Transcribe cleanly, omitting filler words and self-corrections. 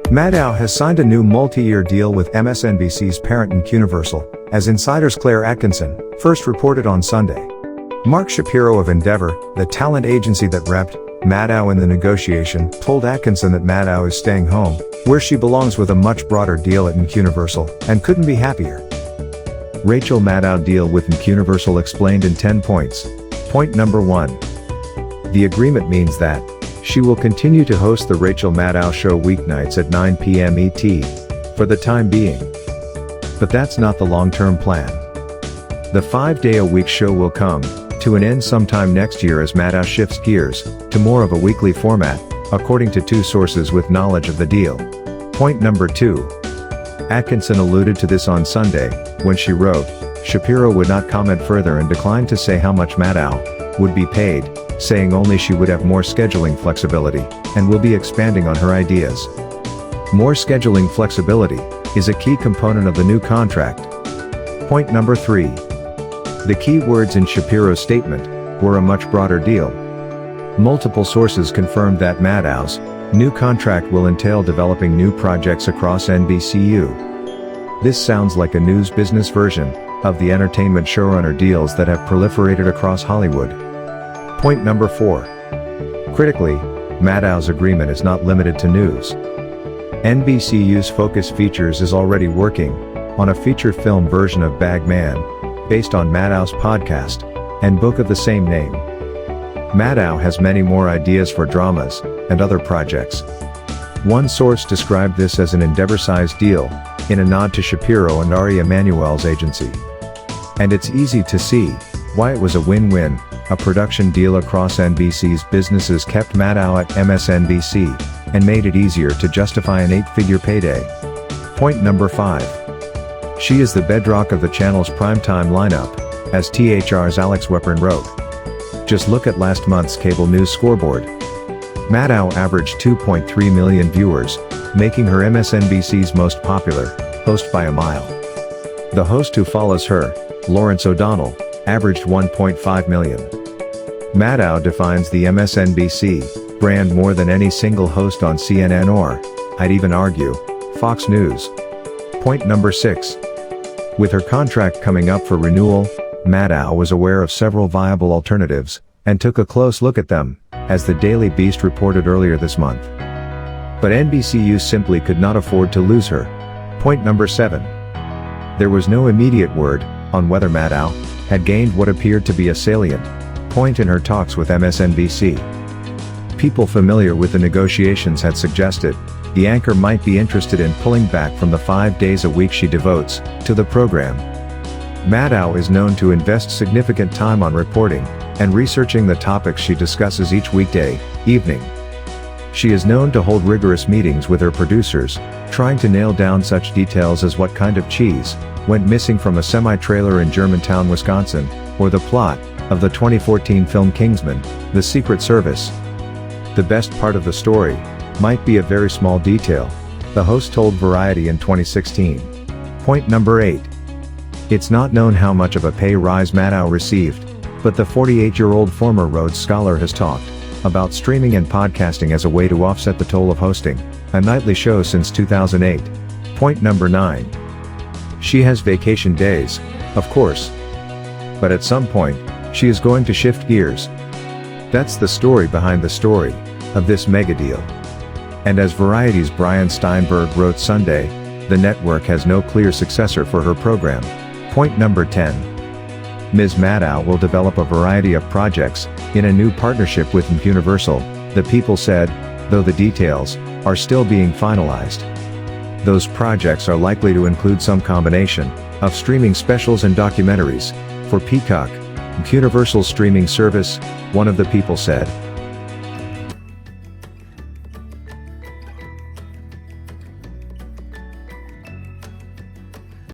Maddow has signed a new multi-year deal with MSNBC's parent Universal, as Insider's Claire Atkinson first reported on Sunday. Mark Shapiro of Endeavor, the talent agency that repped Maddow in the negotiation, told Atkinson that Maddow is staying home, where she belongs, with a much broader deal at Universal, and couldn't be happier. Rachel Maddow deal with Universal explained in 10 points. Point number 1. The agreement means that she will continue to host the Rachel Maddow Show weeknights at 9 p.m. ET, for the time being. But that's not the long-term plan. The 5-day-a-week show will come to an end sometime next year as Maddow shifts gears to more of a weekly format, according to 2 sources with knowledge of the deal. Point number 2. Atkinson alluded to this on Sunday, when she wrote, Shapiro would not comment further and declined to say how much Maddow would be paid, saying only she would have more scheduling flexibility, and will be expanding on her ideas. More scheduling flexibility is a key component of the new contract. Point number 3. The key words in Shapiro's statement were a much broader deal. Multiple sources confirmed that Maddow's new contract will entail developing new projects across NBCU. This sounds like a news business version of the entertainment showrunner deals that have proliferated across Hollywood. Point number 4. Critically, Maddow's agreement is not limited to news. NBCU's Focus Features is already working on a feature film version of Bag Man, based on Maddow's podcast and book of the same name. Maddow has many more ideas for dramas and other projects. One source described this as an Endeavor-sized deal, in a nod to Shapiro and Ari Emanuel's agency. And it's easy to see why it was a win-win. A production deal across NBC's businesses kept Maddow at MSNBC, and made it easier to justify an 8-figure payday. Point number 5. She is the bedrock of the channel's primetime lineup, as THR's Alex Weprin wrote. Just look at last month's cable news scoreboard. Maddow averaged 2.3 million viewers, making her MSNBC's most popular host by a mile. The host who follows her, Lawrence O'Donnell, averaged 1.5 million. Maddow defines the MSNBC brand more than any single host on CNN or, I'd even argue, Fox News. Point number 6. With her contract coming up for renewal, Maddow was aware of several viable alternatives, and took a close look at them, as the Daily Beast reported earlier this month. But NBCU simply could not afford to lose her. Point number 7. There was no immediate word on whether Maddow had gained what appeared to be a salient point in her talks with MSNBC. People familiar with the negotiations had suggested the anchor might be interested in pulling back from the 5 days a week she devotes to the program. Maddow is known to invest significant time on reporting and researching the topics she discusses each weekday evening. She is known to hold rigorous meetings with her producers, trying to nail down such details as what kind of cheese went missing from a semi-trailer in Germantown, Wisconsin, or the plot of the 2014 film Kingsman: The Secret Service. The best part of the story might be a very small detail, the host told Variety in 2016. Point number 8. It's not known how much of a pay rise Maddow received, but the 48-year-old former Rhodes Scholar has talked about streaming and podcasting as a way to offset the toll of hosting a nightly show since 2008. Point number 9. She has vacation days, of course. But at some point, she is going to shift gears. That's the story behind the story of this mega deal. And as Variety's Brian Steinberg wrote Sunday, the network has no clear successor for her program. Point number 10. Ms. Maddow will develop a variety of projects in a new partnership with Universal, the People said, though the details are still being finalized. Those projects are likely to include some combination of streaming specials and documentaries for Peacock, Universal's streaming service, one of the People said.